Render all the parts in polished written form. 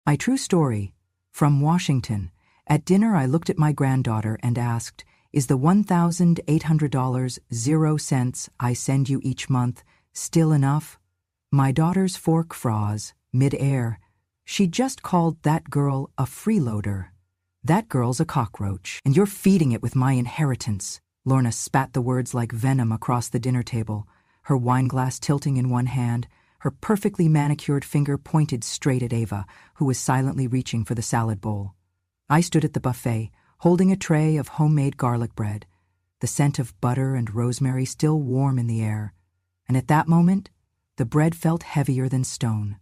My true story. From Washington. At dinner I looked at my granddaughter and asked, is the $1,800 0 cents I send you each month still enough? My daughter's fork froze, mid-air. She just called that girl a freeloader. That girl's a cockroach, and you're feeding it with my inheritance. Lorna spat the words like venom across the dinner table, her wineglass tilting in one hand, her perfectly manicured finger pointed straight at Ava, who was silently reaching for the salad bowl. I stood at the buffet, holding a tray of homemade garlic bread, the scent of butter and rosemary still warm in the air, and at that moment, the bread felt heavier than stone.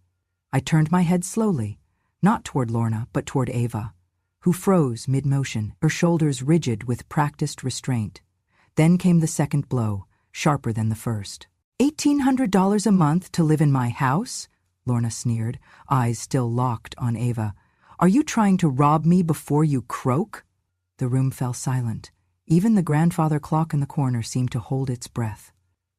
I turned my head slowly, not toward Lorna, but toward Ava, who froze mid-motion, her shoulders rigid with practiced restraint. Then came the second blow, sharper than the first. $1,800 a month to live in my house? Lorna sneered, eyes still locked on Ava. Are you trying to rob me before you croak? The room fell silent. Even the grandfather clock in the corner seemed to hold its breath.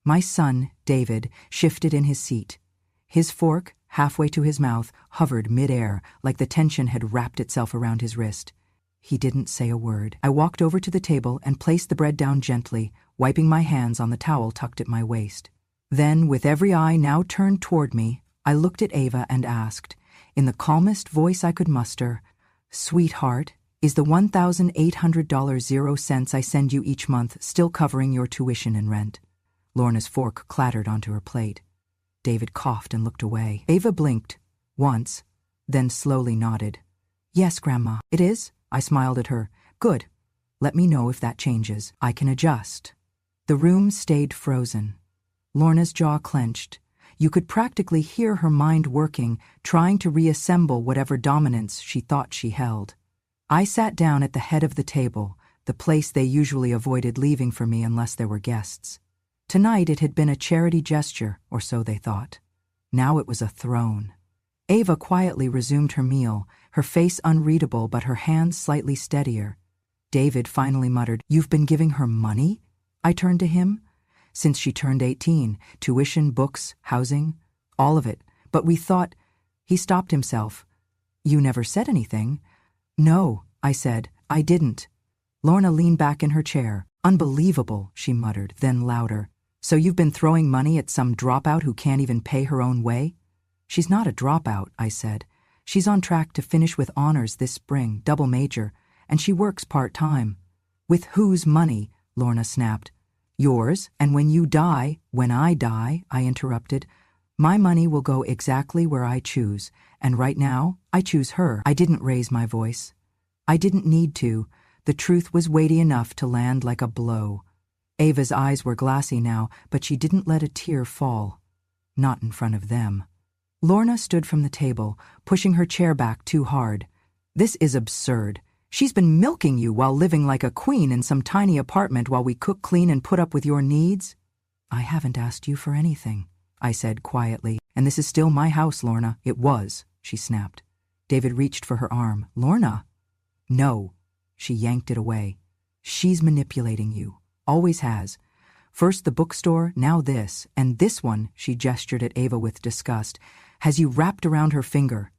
My son, David, shifted in his seat. His fork, halfway to his mouth, hovered mid-air like the tension had wrapped itself around his wrist. He didn't say a word. I walked over to the table and placed the bread down gently, wiping my hands on the towel tucked at my waist. Then, with every eye now turned toward me, I looked at Ava and asked, in the calmest voice I could muster, Sweetheart, is the $1,800 0 cents I send you each month still covering your tuition and rent? Lorna's fork clattered onto her plate. David coughed and looked away. Ava blinked, once, then slowly nodded. Yes, Grandma, it is. I smiled at her. Good. Let me know if that changes. I can adjust. The room stayed frozen. Lorna's jaw clenched. You could practically hear her mind working, trying to reassemble whatever dominance she thought she held. I sat down at the head of the table, the place they usually avoided leaving for me unless there were guests. Tonight it had been a charity gesture, or so they thought. Now it was a throne. Ava quietly resumed her meal, her face unreadable but her hands slightly steadier. David finally muttered, You've been giving her money? I turned to him. Since she turned 18, tuition, books, housing, all of it. But we thought... He stopped himself. You never said anything. No, I said, I didn't. Lorna leaned back in her chair. Unbelievable, she muttered, then louder. So you've been throwing money at some dropout who can't even pay her own way? She's not a dropout, I said. She's on track to finish with honors this spring, double major, and she works part-time. With whose money? Lorna snapped. Yours, and when I die, I interrupted, my money will go exactly where I choose, and right now, I choose her. I didn't raise my voice. I didn't need to. The truth was weighty enough to land like a blow. Ava's eyes were glassy now, but she didn't let a tear fall. Not in front of them. Lorna stood from the table, pushing her chair back too hard. This is absurd. She's been milking you while living like a queen in some tiny apartment while we cook, clean, and put up with your needs? I haven't asked you for anything, I said quietly. And this is still my house, Lorna. It was, she snapped. David reached for her arm. Lorna? No. She yanked it away. She's manipulating you. Always has. First the bookstore, now this, and this one, she gestured at Ava with disgust, has you wrapped around her finger.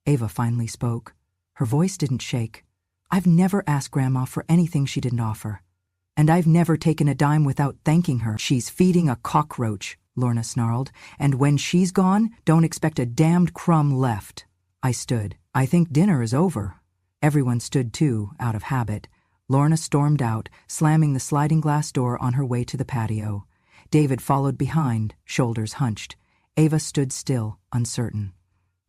Ava finally spoke. Her voice didn't shake. I've never asked Grandma for anything she didn't offer. And I've never taken a dime without thanking her. She's feeding a cockroach, Lorna snarled, and when she's gone, don't expect a damned crumb left. I stood. I think dinner is over. Everyone stood too, out of habit. Lorna stormed out, slamming the sliding glass door on her way to the patio. David followed behind, shoulders hunched. Ava stood still, uncertain.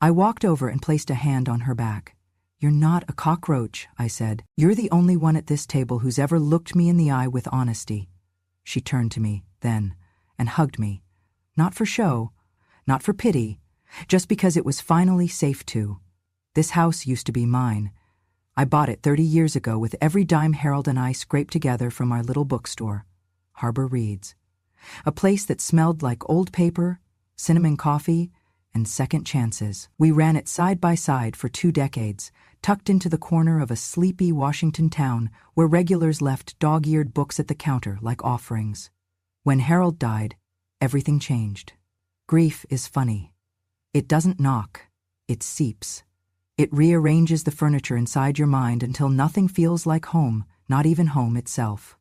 I walked over and placed a hand on her back. You're not a cockroach, I said. You're the only one at this table who's ever looked me in the eye with honesty. She turned to me, then, and hugged me. Not for show, not for pity, just because it was finally safe to. This house used to be mine. I bought it 30 years ago with every dime Harold and I scraped together from our little bookstore, Harbor Reads. A place that smelled like old paper, cinnamon coffee, and second chances. We ran it side by side for 2 decades, tucked into the corner of a sleepy Washington town where regulars left dog-eared books at the counter like offerings. When Harold died, everything changed. Grief is funny. It doesn't knock, it seeps. It rearranges the furniture inside your mind until nothing feels like home, not even home itself.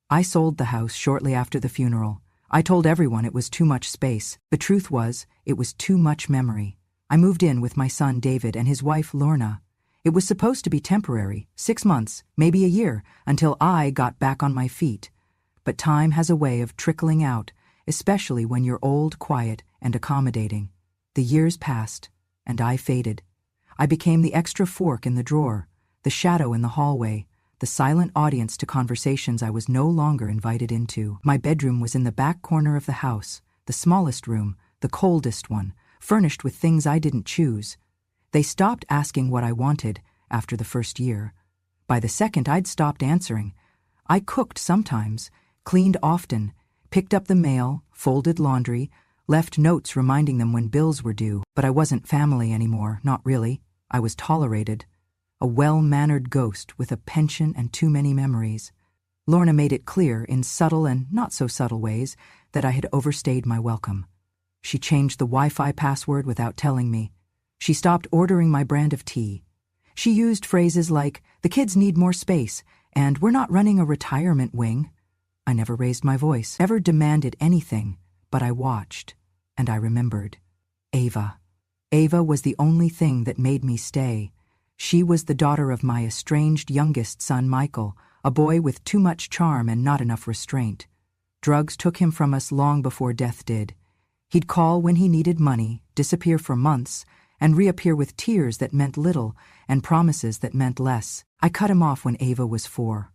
I sold the house shortly after the funeral. I told everyone it was too much space. The truth was, it was too much memory. I moved in with my son David and his wife Lorna. It was supposed to be temporary, 6 months, maybe a year, until I got back on my feet. But time has a way of trickling out, especially when you're old, quiet, and accommodating. The years passed, and I faded. I became the extra fork in the drawer, the shadow in the hallway, the silent audience to conversations I was no longer invited into. My bedroom was in the back corner of the house, the smallest room, the coldest one, furnished with things I didn't choose. They stopped asking what I wanted after the first year. By the second, I'd stopped answering. I cooked sometimes, cleaned often, picked up the mail, folded laundry, left notes reminding them when bills were due. But I wasn't family anymore, not really. I was tolerated. A well-mannered ghost with a pension and too many memories. Lorna made it clear in subtle and not-so-subtle ways that I had overstayed my welcome. She changed the Wi-Fi password without telling me. She stopped ordering my brand of tea. She used phrases like, "The kids need more space," and "We're not running a retirement wing." I never raised my voice, never demanded anything, but I watched, and I remembered. Ava. Ava was the only thing that made me stay. She was the daughter of my estranged youngest son, Michael, a boy with too much charm and not enough restraint. Drugs took him from us long before death did. He'd call when he needed money, disappear for months, and reappear with tears that meant little and promises that meant less. I cut him off when Ava was 4.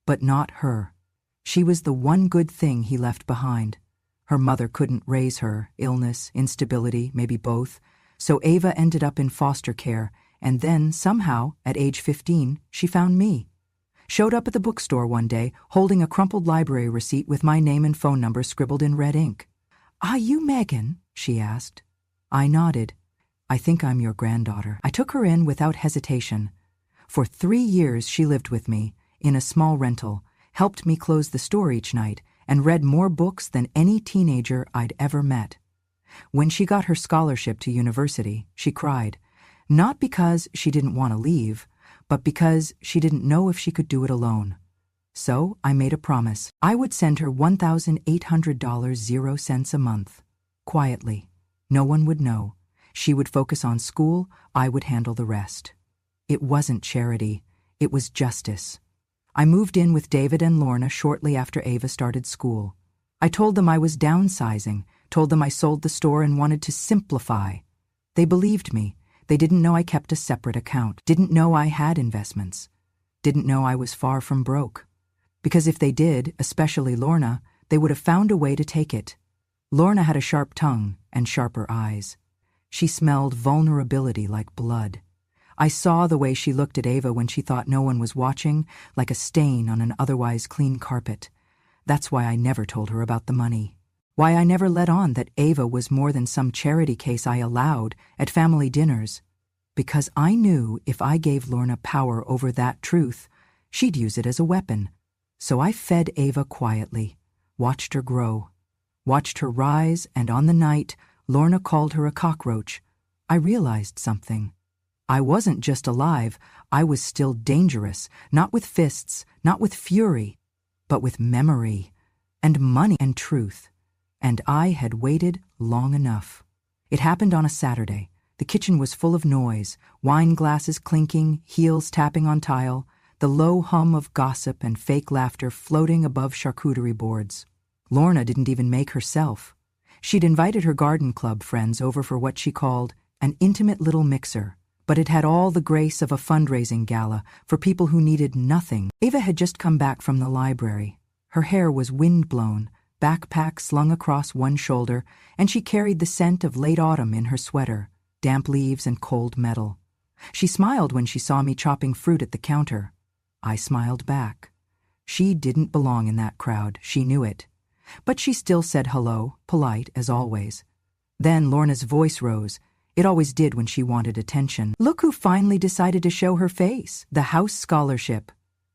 But not her. She was the one good thing he left behind. Her mother couldn't raise her, illness, instability, maybe both, so Ava ended up in foster care, and then, somehow, at age 15, she found me. Showed up at the bookstore one day, holding a crumpled library receipt with my name and phone number scribbled in red ink. "Are you Megan?" she asked. I nodded. "I think I'm your granddaughter." I took her in without hesitation. For 3 years she lived with me, in a small rental, helped me close the store each night, and read more books than any teenager I'd ever met. When she got her scholarship to university, she cried, not because she didn't want to leave, but because she didn't know if she could do it alone. So I made a promise. I would send her $1,800 0 cents a month. Quietly. No one would know. She would focus on school, I would handle the rest. It wasn't charity, it was justice. I moved in with David and Lorna shortly after Ava started school. I told them I was downsizing, told them I sold the store and wanted to simplify. They believed me. They didn't know I kept a separate account, didn't know I had investments, didn't know I was far from broke. Because if they did, especially Lorna, they would have found a way to take it. Lorna had a sharp tongue and sharper eyes. She smelled vulnerability like blood. I saw the way she looked at Ava when she thought no one was watching, like a stain on an otherwise clean carpet. That's why I never told her about the money. Why I never let on that Ava was more than some charity case I allowed at family dinners. Because I knew if I gave Lorna power over that truth, she'd use it as a weapon. So I fed Ava quietly, watched her grow, watched her rise, and on the night Lorna called her a cockroach, I realized something. I wasn't just alive, I was still dangerous, not with fists, not with fury, but with memory, and money and truth. And I had waited long enough. It happened on a Saturday. The kitchen was full of noise, wine glasses clinking, heels tapping on tile, the low hum of gossip and fake laughter floating above charcuterie boards. Lorna didn't even make herself. She'd invited her garden club friends over for what she called an intimate little mixer, but it had all the grace of a fundraising gala for people who needed nothing. Ava had just come back from the library. Her hair was wind-blown, backpack slung across one shoulder, and she carried the scent of late autumn in her sweater, damp leaves and cold metal. She smiled when she saw me chopping fruit at the counter. I smiled back. She didn't belong in that crowd, she knew it. But she still said hello, polite as always. Then Lorna's voice rose. It always did when she wanted attention. "Look who finally decided to show her face. The house scholarship."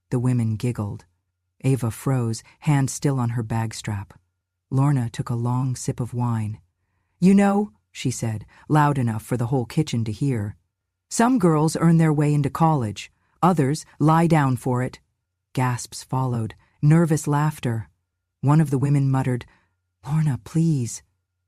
The women giggled. Ava froze, hand still on her bag strap. Lorna took a long sip of wine. "You know," she said, loud enough for the whole kitchen to hear, Some girls earn their way into college. Others lie down for it. Gasps followed, nervous laughter. One of the women muttered, "Lorna, please."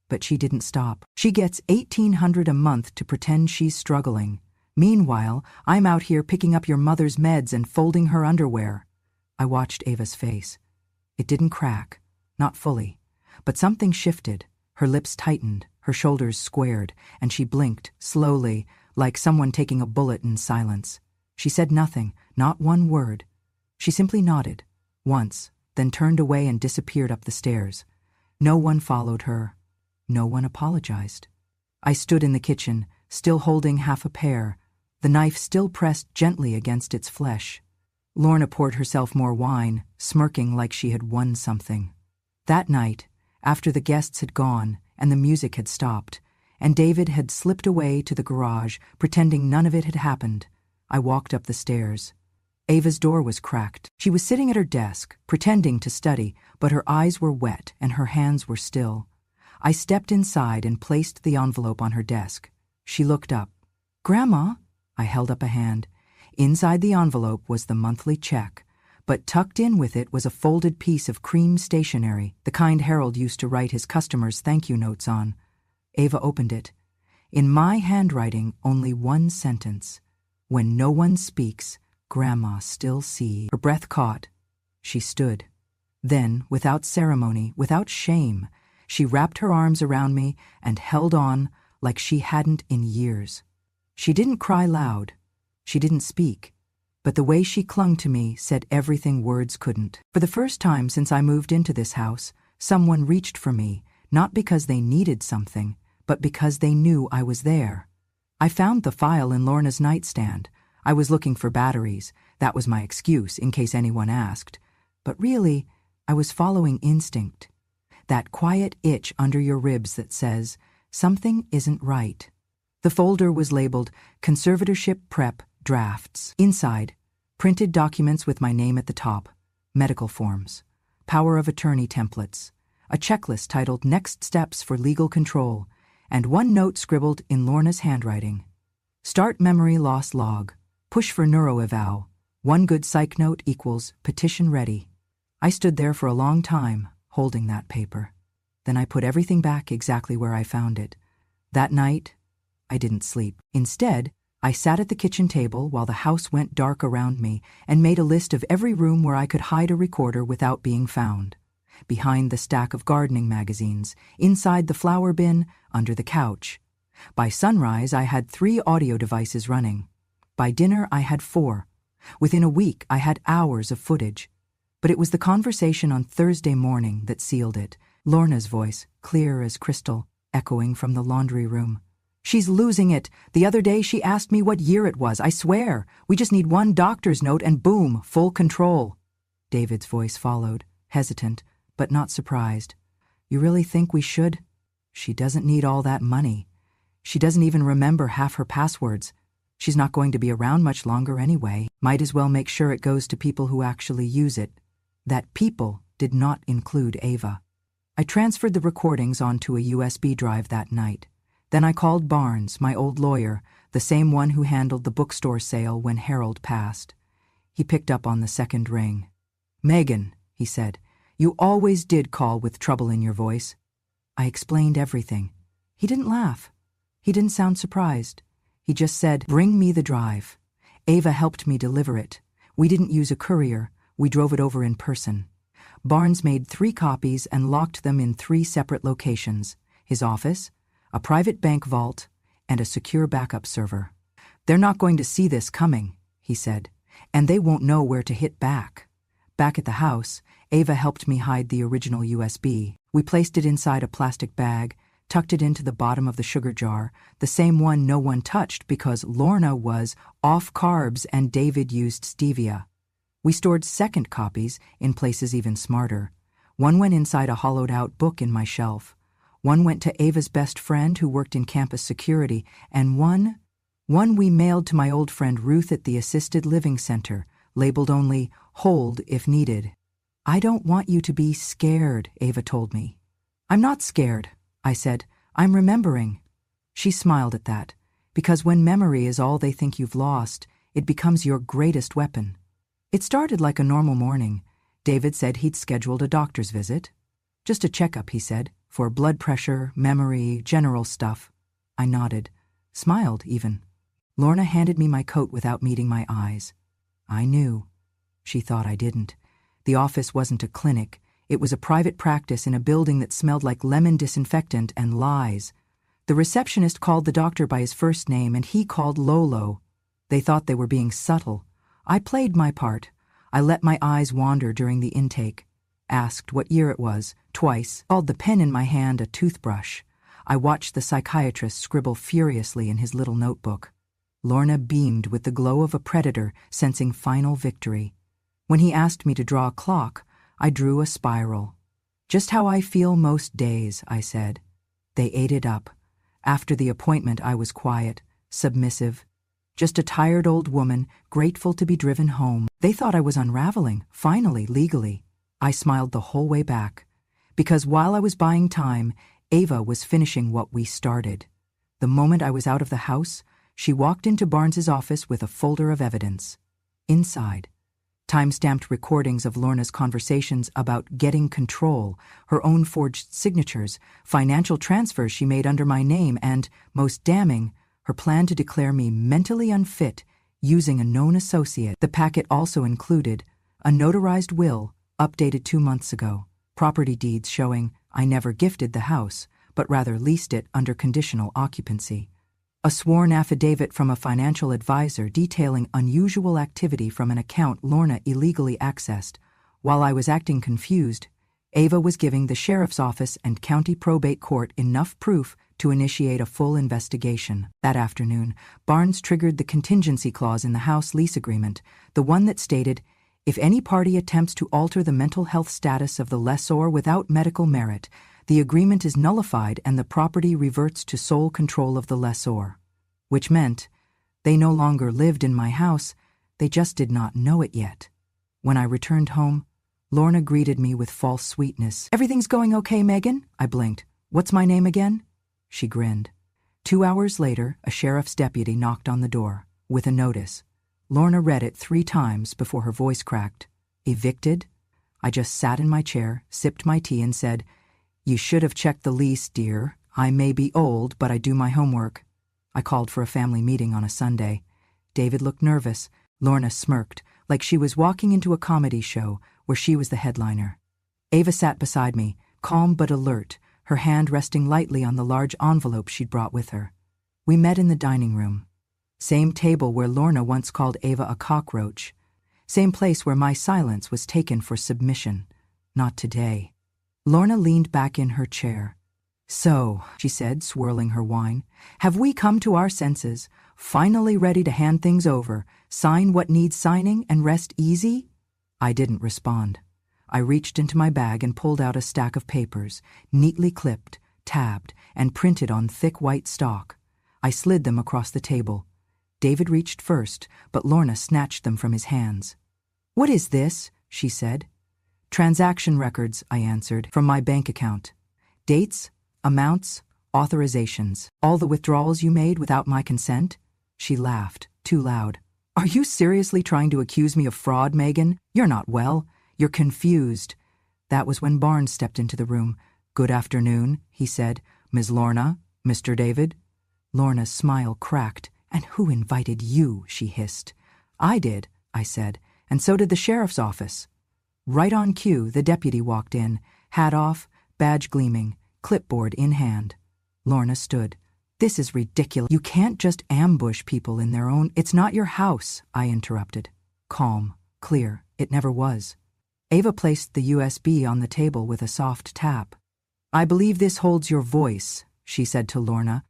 But she didn't stop. "She gets $1,800 a month to pretend she's struggling. Meanwhile, I'm out here picking up your mother's meds and folding her underwear." I watched Ava's face. It didn't crack, not fully, but something shifted. Her lips tightened, her shoulders squared, and she blinked, slowly, like someone taking a bullet in silence. She said nothing, not one word. She simply nodded, once, then turned away and disappeared up the stairs. No one followed her. No one apologized. I stood in the kitchen, still holding half a pear, the knife still pressed gently against its flesh. Lorna poured herself more wine, smirking like she had won something. That night, after the guests had gone and the music had stopped, and David had slipped away to the garage, pretending none of it had happened, I walked up the stairs. Ava's door was cracked. She was sitting at her desk, pretending to study, but her eyes were wet and her hands were still. I stepped inside and placed the envelope on her desk. She looked up. "Grandma?" I held up a hand. Inside the envelope was the monthly check, but tucked in with it was a folded piece of cream stationery, the kind Harold used to write his customers' thank you notes on. Ava opened it. In my handwriting, only one sentence. "When no one speaks, Grandma still sees." Her breath caught. She stood. Then, without ceremony, without shame, she wrapped her arms around me and held on like she hadn't in years. She didn't cry loud. She didn't speak. But the way she clung to me said everything words couldn't. For the first time since I moved into this house, someone reached for me, not because they needed something, but because they knew I was there. I found the file in Lorna's nightstand. I was looking for batteries. That was my excuse, in case anyone asked. But really, I was following instinct. That quiet itch under your ribs that says, something isn't right. The folder was labeled Conservatorship Prep Drafts. Inside, printed documents with my name at the top, medical forms, power of attorney templates, a checklist titled Next Steps for Legal Control, and one note scribbled in Lorna's handwriting. Start memory loss log. Push for neuroeval. One good psych note equals petition ready. I stood there for a long time, holding that paper. Then I put everything back exactly where I found it. That night, I didn't sleep. Instead, I sat at the kitchen table while the house went dark around me and made a list of every room where I could hide a recorder without being found. Behind the stack of gardening magazines, inside the flower bin, under the couch. By sunrise, I had 3 audio devices running. By dinner, I had 4. Within a week, I had hours of footage. But it was the conversation on Thursday morning that sealed it. Lorna's voice, clear as crystal, echoing from the laundry room. "She's losing it. The other day she asked me what year it was. I swear. We just need one doctor's note and boom, full control." David's voice followed, hesitant, but not surprised. "You really think we should? She doesn't need all that money. She doesn't even remember half her passwords. She's not going to be around much longer anyway. Might as well make sure it goes to people who actually use it." That people did not include Ava. I transferred the recordings onto a USB drive that night. Then I called Barnes, my old lawyer, the same one who handled the bookstore sale when Harold passed. He picked up on the second ring. "Megan," he said, "you always did call with trouble in your voice." I explained everything. He didn't laugh. He didn't sound surprised. He just said, "Bring me the drive." Ava helped me deliver it. We didn't use a courier. We drove it over in person. Barnes made 3 copies and locked them in 3 separate locations: his office, a private bank vault, and a secure backup server. "They're not going to see this coming," he said, "and they won't know where to hit back." Back at the house, Ava helped me hide the original USB. We placed it inside a plastic bag, tucked it into the bottom of the sugar jar, the same one no one touched because Lorna was off carbs and David used stevia. We stored second copies in places even smarter. One went inside a hollowed-out book in my shelf. One went to Ava's best friend who worked in campus security, and one we mailed to my old friend Ruth at the assisted living center, labeled only, "Hold if needed." "I don't want you to be scared," Ava told me. "I'm not scared," I said. "I'm remembering." She smiled at that. Because when memory is all they think you've lost, it becomes your greatest weapon. It started like a normal morning. David said he'd scheduled a doctor's visit. Just a checkup, he said, for blood pressure, memory, general stuff. I nodded, smiled even. Lorna handed me my coat without meeting my eyes. I knew. She thought I didn't. The office wasn't a clinic. It was a private practice in a building that smelled like lemon disinfectant and lies. The receptionist called the doctor by his first name and he called Lolo. They thought they were being subtle. I played my part. I let my eyes wander during the intake. Asked what year it was, twice, called the pen in my hand a toothbrush. I watched the psychiatrist scribble furiously in his little notebook. Lorna beamed with the glow of a predator sensing final victory. When he asked me to draw a clock, I drew a spiral. Just how I feel most days, I said. They ate it up. After the appointment, I was quiet, submissive. Just a tired old woman, grateful to be driven home. They thought I was unraveling, finally, legally. I smiled the whole way back. Because while I was buying time, Ava was finishing what we started. The moment I was out of the house, she walked into Barnes's office with a folder of evidence. Inside, time-stamped recordings of Lorna's conversations about getting control, her own forged signatures, financial transfers she made under my name, and, most damning, her plan to declare me mentally unfit using a known associate. The packet also included a notarized will updated 2 months ago, property deeds showing I never gifted the house, but rather leased it under conditional occupancy, a sworn affidavit from a financial advisor detailing unusual activity from an account Lorna illegally accessed. While I was acting confused, Ava was giving the sheriff's office and county probate court enough proof to initiate a full investigation. That afternoon, Barnes triggered the contingency clause in the house lease agreement, the one that stated, if any party attempts to alter the mental health status of the lessor without medical merit, the agreement is nullified and the property reverts to sole control of the lessor. Which meant, they no longer lived in my house, they just did not know it yet. When I returned home, Lorna greeted me with false sweetness. Everything's going okay, Megan? I blinked. What's my name again? She grinned. 2 hours later, a sheriff's deputy knocked on the door, with a notice. Lorna read it 3 times before her voice cracked. Evicted? I just sat in my chair, sipped my tea and said, You should have checked the lease, dear. I may be old, but I do my homework. I called for a family meeting on a Sunday. David looked nervous. Lorna smirked, like she was walking into a comedy show where she was the headliner. Ava sat beside me, calm but alert, her hand resting lightly on the large envelope she'd brought with her. We met in the dining room. Same table where Lorna once called Ava a cockroach. Same place where my silence was taken for submission. Not today. Lorna leaned back in her chair. So, she said, swirling her wine, have we come to our senses, finally ready to hand things over, sign what needs signing, and rest easy? I didn't respond. I reached into my bag and pulled out a stack of papers, neatly clipped, tabbed, and printed on thick white stock. I slid them across the table. David reached first, but Lorna snatched them from his hands. What is this? She said. Transaction records, I answered, from my bank account. Dates, amounts, authorizations, all the withdrawals you made without my consent? She laughed, too loud. Are you seriously trying to accuse me of fraud, Megan? You're not well. You're confused. That was when Barnes stepped into the room. Good afternoon, he said. Ms. Lorna, Mr. David. Lorna's smile cracked. And who invited you? She hissed. I did, I said, and so did the sheriff's office. Right on cue, the deputy walked in, hat off, badge gleaming, clipboard in hand. Lorna stood. This is ridiculous. You can't just ambush people in their own— It's not your house, I interrupted. Calm, clear, it never was. Ava placed the USB on the table with a soft tap. I believe this holds your voice, she said to Lorna,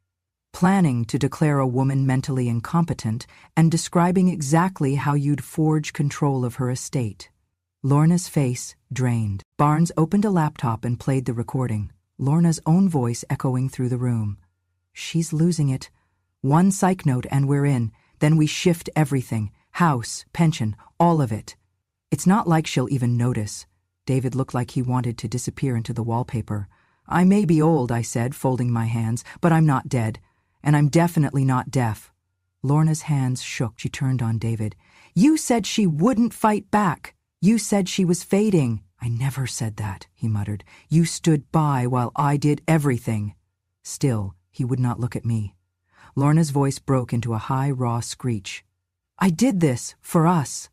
planning to declare a woman mentally incompetent and describing exactly how you'd forge control of her estate. Lorna's face drained. Barnes opened a laptop and played the recording, Lorna's own voice echoing through the room. She's losing it. One psych note and we're in. Then we shift everything. House, pension, all of it. It's not like she'll even notice. David looked like he wanted to disappear into the wallpaper. I may be old, I said, folding my hands, but I'm not dead. and I'm definitely not deaf. Lorna's hands shook. She turned on David. You said she wouldn't fight back. You said she was fading. I never said that, he muttered. You stood by while I did everything. Still, he would not look at me. Lorna's voice broke into a high, raw screech. I did this for us.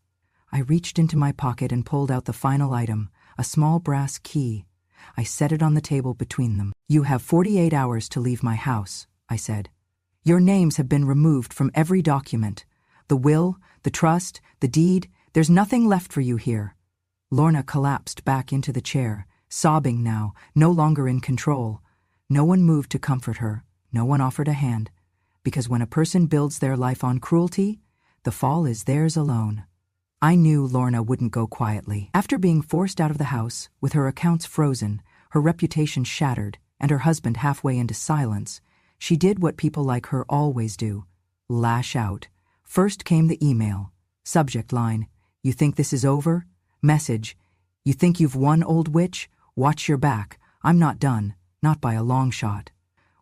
I reached into my pocket and pulled out the final item, a small brass key. I set it on the table between them. You have 48 hours to leave my house, I said. Your names have been removed from every document. The will, the trust, the deed, there's nothing left for you here. Lorna collapsed back into the chair, sobbing now, no longer in control. No one moved to comfort her. No one offered a hand. Because when a person builds their life on cruelty, the fall is theirs alone. I knew Lorna wouldn't go quietly. After being forced out of the house, with her accounts frozen, her reputation shattered, and her husband halfway into silence, she did what people like her always do, lash out. First came the email. Subject line, you think this is over? Message, you think you've won, old witch? Watch your back. I'm not done, not by a long shot.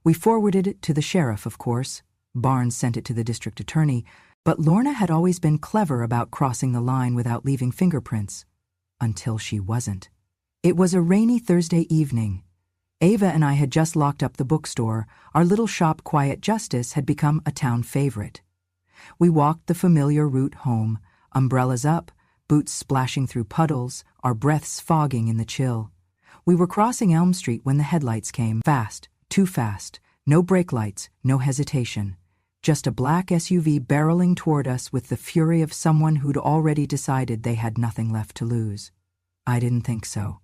We forwarded it to the sheriff, of course. Barnes sent it to the district attorney, but Lorna had always been clever about crossing the line without leaving fingerprints. Until she wasn't. It was a rainy Thursday evening. Ava and I had just locked up the bookstore. Our little shop, Quiet Justice, had become a town favorite. We walked the familiar route home, umbrellas up, boots splashing through puddles, our breaths fogging in the chill. We were crossing Elm Street when the headlights came. Fast, too fast, no brake lights, no hesitation. Just a black SUV barreling toward us with the fury of someone who'd already decided they had nothing left to lose. I didn't think so.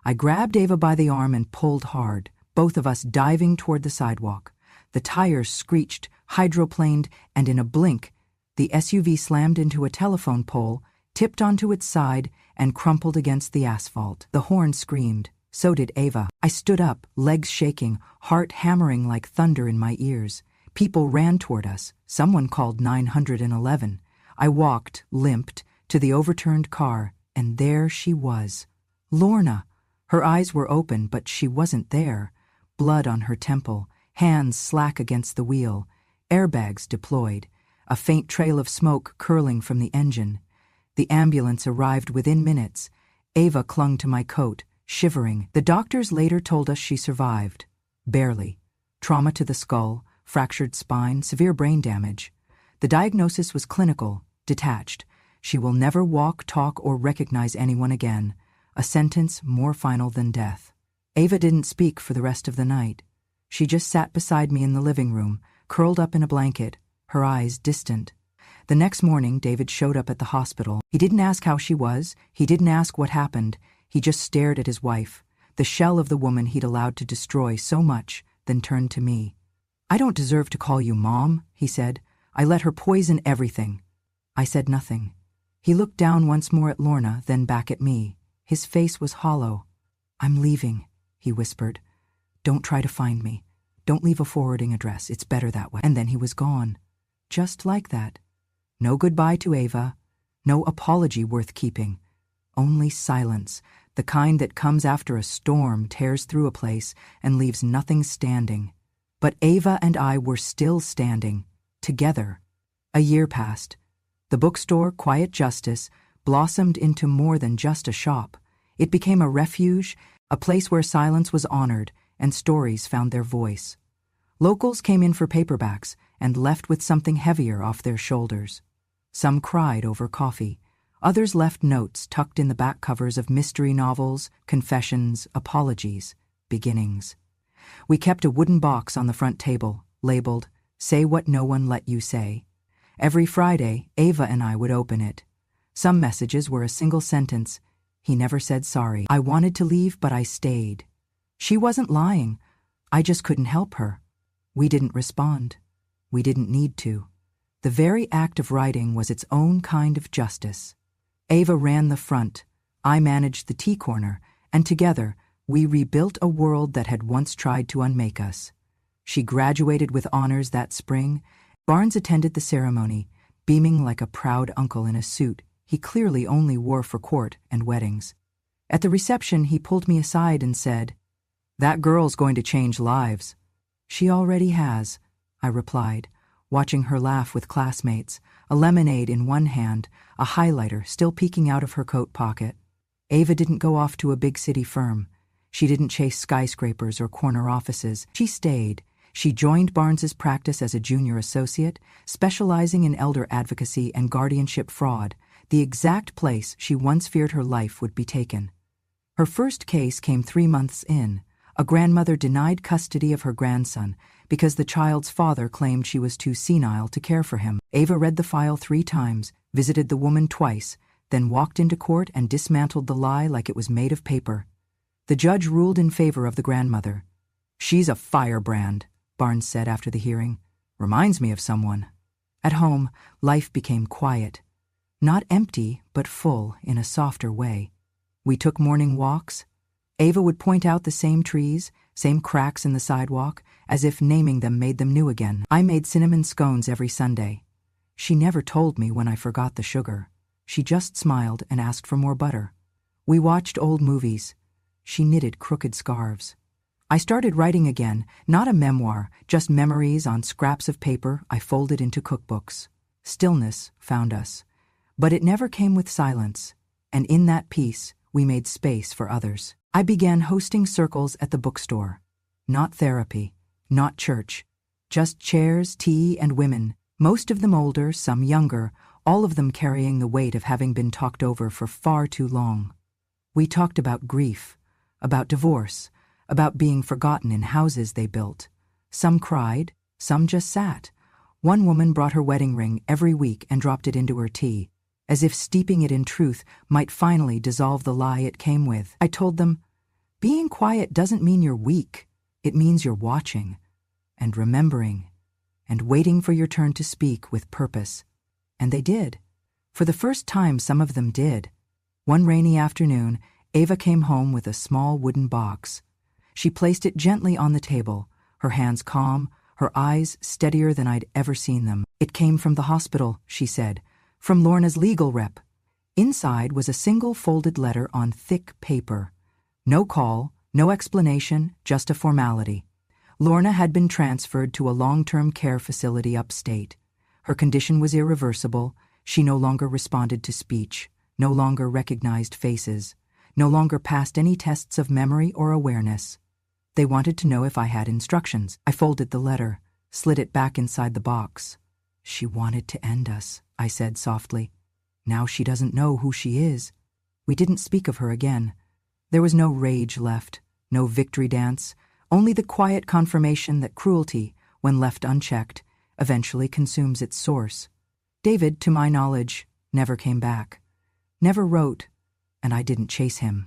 I grabbed Ava by the arm and pulled hard, both of us diving toward the sidewalk. The tires screeched, hydroplaned, and in a blink, the SUV slammed into a telephone pole, tipped onto its side, and crumpled against the asphalt. The horn screamed. So did Ava. I stood up, legs shaking, heart hammering like thunder in my ears. People ran toward us. Someone called 911. I walked, limped, to the overturned car, and there she was. Lorna. Her eyes were open, but she wasn't there. Blood on her temple, hands slack against the wheel, airbags deployed, a faint trail of smoke curling from the engine. The ambulance arrived within minutes. Ava clung to my coat, shivering. The doctors later told us she survived. Barely. Trauma to the skull, fractured spine, severe brain damage. The diagnosis was clinical, detached. She will never walk, talk, or recognize anyone again. A sentence more final than death. Ava didn't speak for the rest of the night. She just sat beside me in the living room, curled up in a blanket, her eyes distant. The next morning, David showed up at the hospital. He didn't ask how she was. He didn't ask what happened. He just stared at his wife, the shell of the woman he'd allowed to destroy so much, then turned to me. I don't deserve to call you Mom, he said. I let her poison everything. I said nothing. He looked down once more at Lorna, then back at me. His face was hollow. I'm leaving, he whispered. Don't try to find me. Don't leave a forwarding address. It's better that way. And then he was gone. Just like that. No goodbye to Ava. No apology worth keeping. Only silence, the kind that comes after a storm tears through a place and leaves nothing standing. But Ava and I were still standing, together. A year passed. The bookstore, Quiet Justice, blossomed into more than just a shop. It became a refuge, a place where silence was honored and stories found their voice. Locals came in for paperbacks and left with something heavier off their shoulders. Some cried over coffee. Others left notes tucked in the back covers of mystery novels, confessions, apologies, beginnings. We kept a wooden box on the front table, labeled, Say What No One Let You Say. Every Friday, Ava and I would open it. Some messages were a single sentence. He never said sorry. I wanted to leave, but I stayed. She wasn't lying. I just couldn't help her. We didn't respond. We didn't need to. The very act of writing was its own kind of justice. Ava ran the front. I managed the tea corner, and together, we rebuilt a world that had once tried to unmake us. She graduated with honors that spring. Barnes attended the ceremony, beaming like a proud uncle in a suit he clearly only wore for court and weddings. At the reception, he pulled me aside and said, That girl's going to change lives. She already has, I replied, watching her laugh with classmates, a lemonade in one hand, a highlighter still peeking out of her coat pocket. Ava didn't go off to a big city firm. She didn't chase skyscrapers or corner offices. She stayed. She joined Barnes's practice as a junior associate, specializing in elder advocacy and guardianship fraud, the exact place she once feared her life would be taken. Her first case came 3 months in. A grandmother denied custody of her grandson because the child's father claimed she was too senile to care for him. Ava read the file 3 times, visited the woman twice, then walked into court and dismantled the lie like it was made of paper. The judge ruled in favor of the grandmother. "She's a firebrand," Barnes said after the hearing. "Reminds me of someone." At home, life became quiet. Not empty, but full in a softer way. We took morning walks. Ava would point out the same trees, same cracks in the sidewalk, as if naming them made them new again. I made cinnamon scones every Sunday. She never told me when I forgot the sugar. She just smiled and asked for more butter. We watched old movies. She knitted crooked scarves. I started writing again, not a memoir, just memories on scraps of paper I folded into cookbooks. Stillness found us. But it never came with silence, and in that peace, we made space for others. I began hosting circles at the bookstore. Not therapy, not church, just chairs, tea, and women, most of them older, some younger, all of them carrying the weight of having been talked over for far too long. We talked about grief, about divorce, about being forgotten in houses they built. Some cried, some just sat. One woman brought her wedding ring every week and dropped it into her tea, as if steeping it in truth might finally dissolve the lie it came with. I told them, being quiet doesn't mean you're weak. It means you're watching, and remembering, and waiting for your turn to speak with purpose. And they did. For the first time, some of them did. One rainy afternoon, Ava came home with a small wooden box. She placed it gently on the table, her hands calm, her eyes steadier than I'd ever seen them. "It came from the hospital," she said, "from Lorna's legal rep." Inside was a single folded letter on thick paper. No call, no explanation, just a formality. Lorna had been transferred to a long-term care facility upstate. Her condition was irreversible. She no longer responded to speech, no longer recognized faces, no longer passed any tests of memory or awareness. They wanted to know if I had instructions. I folded the letter, slid it back inside the box. "She wanted to end us," I said softly. "Now she doesn't know who she is." We didn't speak of her again. There was no rage left, no victory dance, only the quiet confirmation that cruelty, when left unchecked, eventually consumes its source. David, to my knowledge, never came back, never wrote, and I didn't chase him.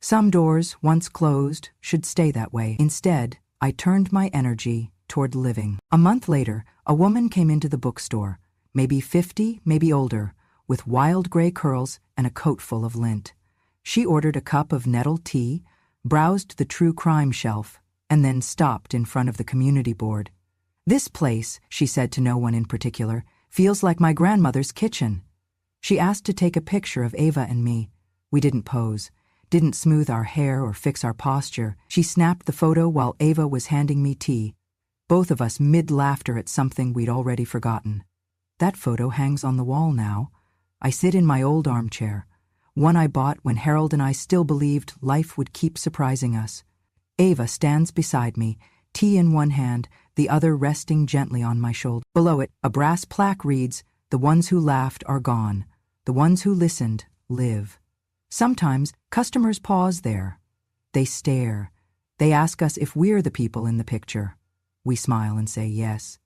Some doors, once closed, should stay that way. Instead, I turned my energy toward living. A month later, a woman came into the bookstore, maybe 50, maybe older, with wild gray curls and a coat full of lint. She ordered a cup of nettle tea, browsed the true crime shelf, and then stopped in front of the community board. "This place," she said to no one in particular, "feels like my grandmother's kitchen." She asked to take a picture of Ava and me. We didn't pose, didn't smooth our hair or fix our posture. She snapped the photo while Ava was handing me tea, both of us mid-laughter at something we'd already forgotten. That photo hangs on the wall now. I sit in my old armchair, one I bought when Harold and I still believed life would keep surprising us. Ava stands beside me, tea in one hand, the other resting gently on my shoulder. Below it, a brass plaque reads, "The ones who laughed are gone. The ones who listened live." Sometimes customers pause there. They stare. They ask us if we're the people in the picture. We smile and say yes.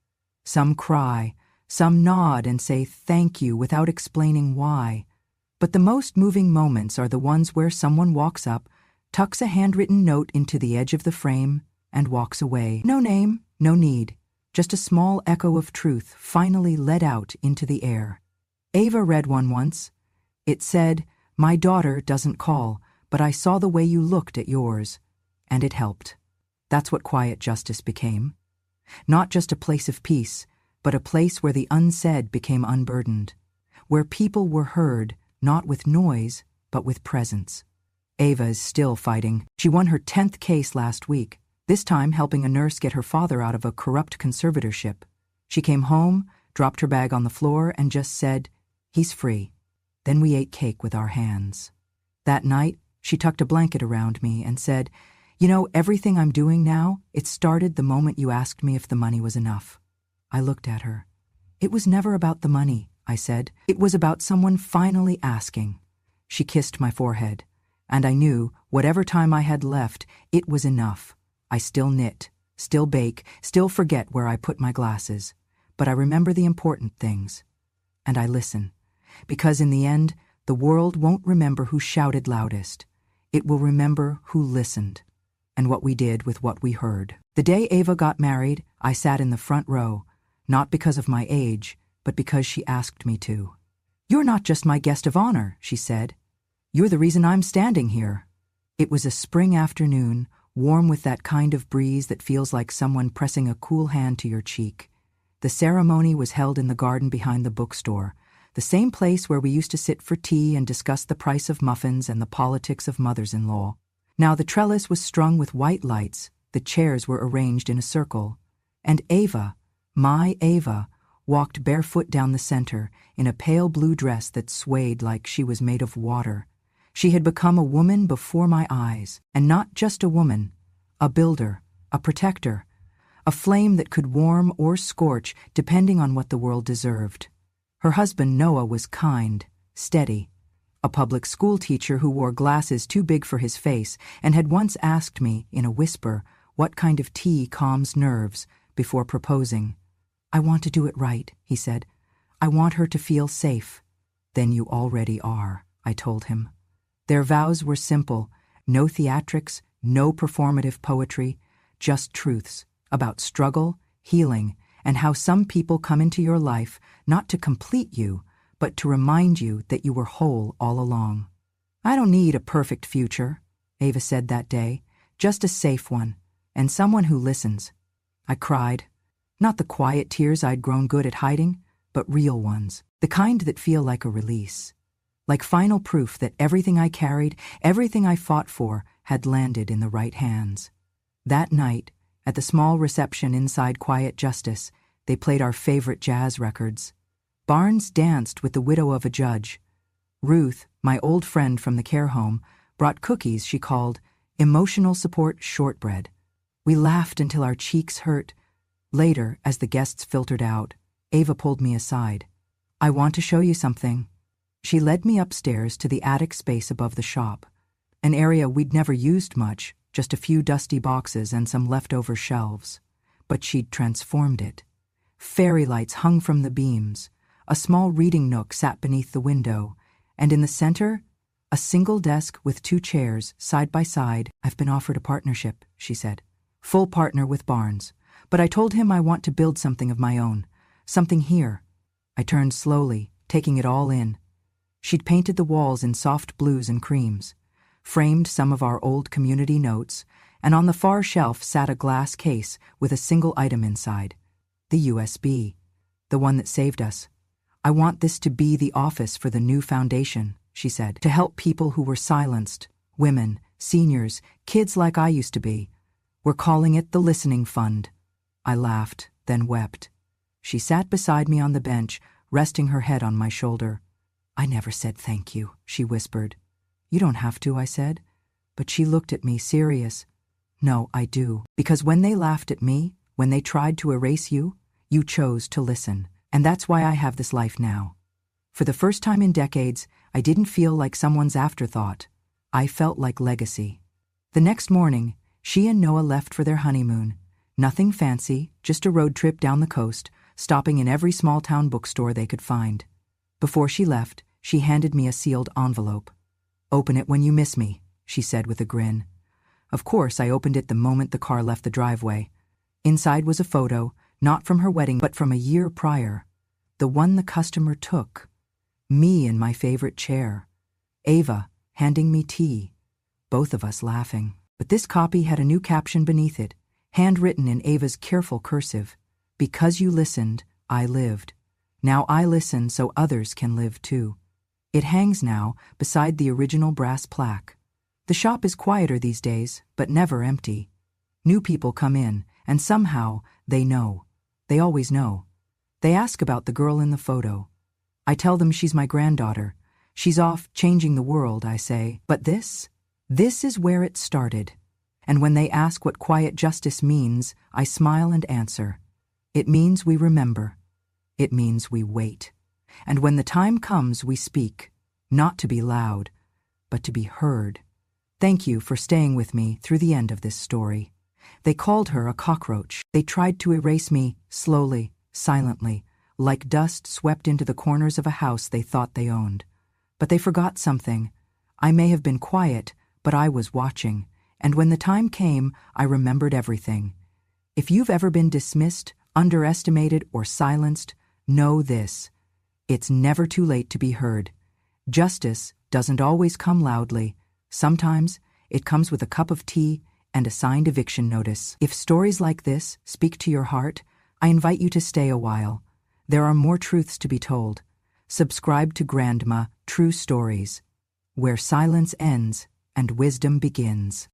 Some cry. Some nod and say thank you without explaining why. But the most moving moments are the ones where someone walks up, tucks a handwritten note into the edge of the frame, and walks away. No name, no need. Just a small echo of truth finally let out into the air. Ava read one once. It said, "My daughter doesn't call, but I saw the way you looked at yours." And it helped. That's what quiet justice became. Not just a place of peace, but a place where the unsaid became unburdened. Where people were heard, not with noise, but with presence. Ava is still fighting. She won her 10th case last week. this time helping a nurse get her father out of a corrupt conservatorship. She came home, dropped her bag on the floor, and just said, "He's free." Then we ate cake with our hands. That night, she tucked a blanket around me and said, "You know, everything I'm doing now, it started the moment you asked me if the money was enough." I looked at her. "It was never about the money," I said. "It was about someone finally asking." She kissed my forehead, and I knew, whatever time I had left, it was enough. I still knit, still bake, still forget where I put my glasses, but I remember the important things. And I listen, because in the end, the world won't remember who shouted loudest. It will remember who listened, and what we did with what we heard. The day Ava got married, I sat in the front row, not because of my age, but because she asked me to. "You're not just my guest of honor," she said. "You're the reason I'm standing here." It was a spring afternoon, warm with that kind of breeze that feels like someone pressing a cool hand to your cheek. The ceremony was held in the garden behind the bookstore, the same place where we used to sit for tea and discuss the price of muffins and the politics of mothers-in-law. Now the trellis was strung with white lights, the chairs were arranged in a circle, and Ava, my Ava, walked barefoot down the center in a pale blue dress that swayed like she was made of water. She had become a woman before my eyes, and not just a woman, a builder, a protector, a flame that could warm or scorch depending on what the world deserved. Her husband Noah was kind, steady, a public school teacher who wore glasses too big for his face and had once asked me, in a whisper, what kind of tea calms nerves before proposing. "I want to do it right," he said. "I want her to feel safe." "Then you already are," I told him. Their vows were simple, no theatrics, no performative poetry, just truths about struggle, healing, and how some people come into your life not to complete you, but to remind you that you were whole all along. "I don't need a perfect future," Ava said that day, "just a safe one, and someone who listens." I cried. Not the quiet tears I'd grown good at hiding, but real ones, the kind that feel like a release. Like final proof that everything I carried, everything I fought for, had landed in the right hands. That night, at the small reception inside Quiet Justice, they played our favorite jazz records. Barnes danced with the widow of a judge. Ruth, my old friend from the care home, brought cookies she called emotional support shortbread. We laughed until our cheeks hurt. Later, as the guests filtered out, Ava pulled me aside. "I want to show you something." She led me upstairs to the attic space above the shop, an area we'd never used much, just a few dusty boxes and some leftover shelves. But she'd transformed it. Fairy lights hung from the beams, a small reading nook sat beneath the window, and in the center, a single desk with 2 chairs, side by side. "I've been offered a partnership," she said. "Full partner with Barnes. But I told him I want to build something of my own, something here." I turned slowly, taking it all in. She'd painted the walls in soft blues and creams, framed some of our old community notes, and on the far shelf sat a glass case with a single item inside, the USB, the one that saved us. "I want this to be the office for the new foundation," she said, "to help people who were silenced, women, seniors, kids like I used to be. We're calling it the Listening Fund." I laughed, then wept. She sat beside me on the bench, resting her head on my shoulder. "I never said thank you," she whispered. "You don't have to," I said. But she looked at me, serious. "No, I do. Because when they laughed at me, when they tried to erase you, you chose to listen. And that's why I have this life now." For the first time in decades, I didn't feel like someone's afterthought. I felt like legacy. The next morning, she and Noah left for their honeymoon. Nothing fancy, just a road trip down the coast, stopping in every small-town bookstore they could find. Before she left, she handed me a sealed envelope. "Open it when you miss me," she said with a grin. Of course, I opened it the moment the car left the driveway. Inside was a photo, not from her wedding, but from a year prior. The one the customer took. Me in my favorite chair. Ava, handing me tea. Both of us laughing. But this copy had a new caption beneath it, handwritten in Ava's careful cursive. "Because you listened, I lived. Now I listen so others can live too." It hangs now beside the original brass plaque. The shop is quieter these days, but never empty. New people come in, and somehow they know. They always know. They ask about the girl in the photo. I tell them she's my granddaughter. She's off changing the world, I say. But this is where it started. And when they ask what quiet justice means, I smile and answer. It means we remember. It means we wait. And when the time comes, we speak, not to be loud, but to be heard. Thank you for staying with me through the end of this story. They called her a cockroach. They tried to erase me, slowly, silently, like dust swept into the corners of a house they thought they owned. But they forgot something. I may have been quiet, but I was watching, and when the time came, I remembered everything. If you've ever been dismissed, underestimated, or silenced, know this. It's never too late to be heard. Justice doesn't always come loudly. Sometimes it comes with a cup of tea and a signed eviction notice. If stories like this speak to your heart, I invite you to stay a while. There are more truths to be told. Subscribe to Grandma True Stories, where silence ends and wisdom begins.